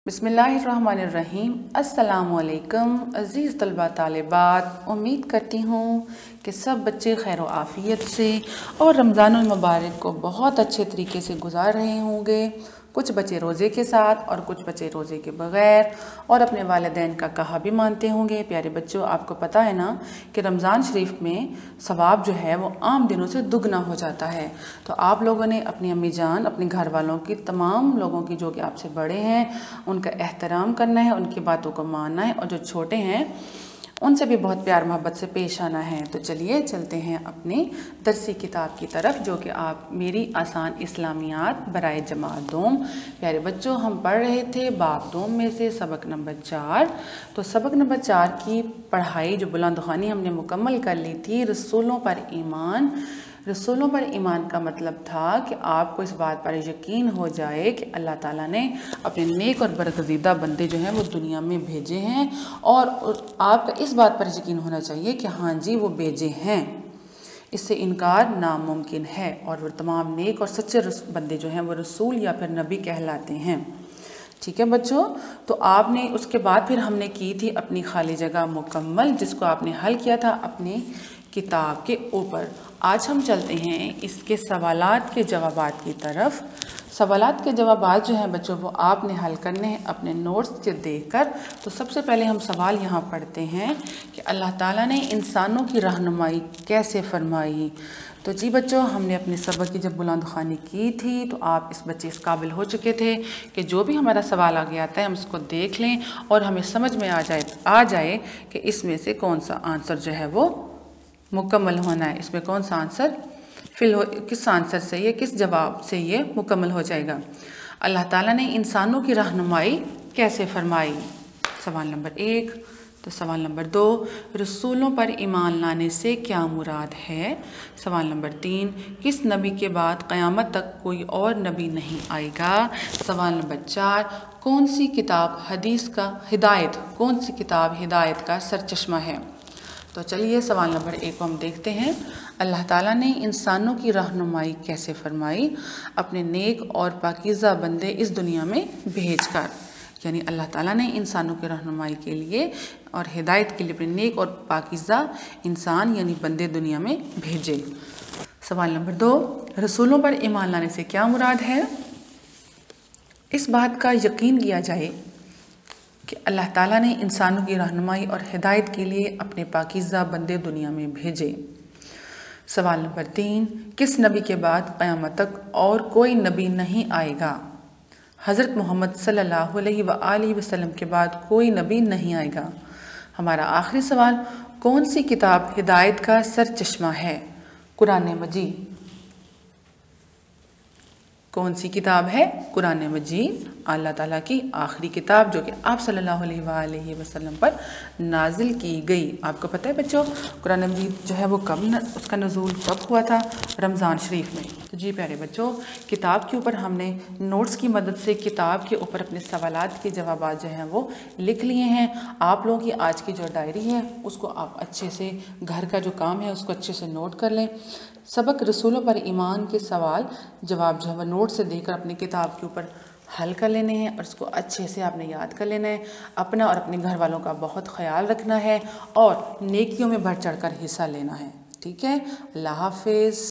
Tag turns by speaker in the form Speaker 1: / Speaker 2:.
Speaker 1: बिस्मिल्लाहिर्रहमानिर्रहीम। अस्सलामुअलैकुम अज़ीज़ तलबा तालिबात, उम्मीद करती हूँ कि सब बच्चे खैर आफ़ियत से और रमज़ानुल मुबारक को बहुत अच्छे तरीके से गुजार रहे होंगे। कुछ बच्चे रोज़े के साथ और कुछ बच्चे रोज़े के बग़ैर और अपने वालिदैन का कहा भी मानते होंगे। प्यारे बच्चों, आपको पता है ना कि रमज़ान शरीफ में सवाब जो है वो आम दिनों से दुगना हो जाता है। तो आप लोगों ने अपनी अम्मी जान, अपने घर वालों की, तमाम लोगों की जो कि आपसे बड़े हैं, उनका एहतराम करना है, उनकी बातों को मानना है और जो छोटे हैं उनसे भी बहुत प्यार मोहब्बत से पेश आना है। तो चलिए चलते हैं अपनी दरसी किताब की तरफ, जो कि आप मेरी आसान इस्लामियात बराए जमात दोम। प्यारे बच्चों, हम पढ़ रहे थे बाब दोम में से सबक नंबर 4। तो सबक नंबर 4 की पढ़ाई जो बुलंद ख़्वानी हमने मुकम्मल कर ली थी। रसूलों पर ईमान। रसूलों पर ईमान का मतलब था कि आपको इस बात पर यकीन हो जाए कि अल्लाह ताला ने अपने नेक और बरगज़ीदा बंदे जो हैं वो दुनिया में भेजे हैं, और आपका इस बात पर यकीन होना चाहिए कि हाँ जी वो भेजे हैं, इससे इनकार नामुमकिन है। और वो तमाम नेक और सच्चे बंदे जो हैं वो रसूल या फिर नबी कहलाते हैं। ठीक है बच्चों, तो आपने उसके बाद फिर हमने की थी अपनी खाली जगह मुकम्मल, जिसको आपने हल किया था अपनी किताब के ऊपर। आज हम चलते हैं इसके सवालात के जवाबात की तरफ। सवालात के जवाबात जो हैं बच्चों वो आपने हल करने हैं अपने नोट्स से देखकर। तो सबसे पहले हम सवाल यहाँ पढ़ते हैं कि अल्लाह ताला ने इंसानों की रहनुमाई कैसे फरमाई। तो जी बच्चों, हमने अपने सबक की जब बुलंद ख़्वानी की थी तो आप इस बच्चे इस काबिल हो चुके थे कि जो भी हमारा सवाल आगे आता है हम उसको देख लें और हमें समझ में आ जाए कि इसमें से कौन सा आंसर जो है वो मुकम्मल होना है, इसमें कौन सा आंसर किस आंसर से ये, किस जवाब से ये मुकम्मल हो जाएगा। अल्लाह ताला ने इंसानों की रहनुमाई कैसे फरमाई, सवाल नंबर 1। तो सवाल नंबर 2, रसूलों पर ईमान लाने से क्या मुराद है। सवाल नंबर 3, किस नबी के बाद क़यामत तक कोई और नबी नहीं आएगा। सवाल नंबर 4, कौन सी किताब हिदायत का सरचश्मा है। तो चलिए सवाल नंबर 1 को हम देखते हैं। अल्लाह ताला ने इंसानों की रहनुमाई कैसे फरमाई, अपने नेक और पाकीज़ा बंदे इस दुनिया में भेजकर। यानी अल्लाह ताला ने इंसानों की रहनुमाई के लिए और हिदायत के लिए अपने नेक और पाकीज़ा इंसान यानी बंदे दुनिया में भेजे। सवाल नंबर 2, रसूलों पर ईमान लाने से क्या मुराद है। इस बात का यकीन किया जाए कि अल्लाह ताला ने इंसानों की रहनुमाई और हिदायत के लिए अपने पाकीज़ा बंदे दुनिया में भेजे। सवाल नंबर 3, किस नबी के बाद क़यामत तक और कोई नबी नहीं आएगा। हज़रत मोहम्मद सल्लल्लाहु अलैहि वसल्लम के बाद कोई नबी नहीं आएगा। हमारा आखिरी सवाल, कौन सी किताब हिदायत का सरचश्मा है। कुरान मजीद। कौन सी किताब है। कुरान मजीद, अल्लाह ताला की आखिरी किताब जो कि आप सल्लल्लाहु अलैहि वसल्लम पर नाजिल की गई। आपको पता है बच्चों कुरान मजीद जो है वो उसका नज़ूल कब हुआ था, रमज़ान शरीफ में। तो जी प्यारे बच्चों, किताब के ऊपर हमने नोट्स की मदद से किताब के ऊपर अपने सवालात के जवाबात जो हैं वो लिख लिए हैं। आप लोगों की आज की जो डायरी है उसको आप अच्छे से, घर का जो काम है उसको अच्छे से नोट कर लें। सबक रसूलों पर ईमान के सवाल जवाब जो है नोट से देकर अपनी किताब के ऊपर हल कर लेने हैं और इसको अच्छे से आपने याद कर लेना है। अपना और अपने घर वालों का बहुत ख्याल रखना है और नेकियों में बढ़ चढ़ कर हिस्सा लेना है। ठीक है, अल्लाह हाफिज़।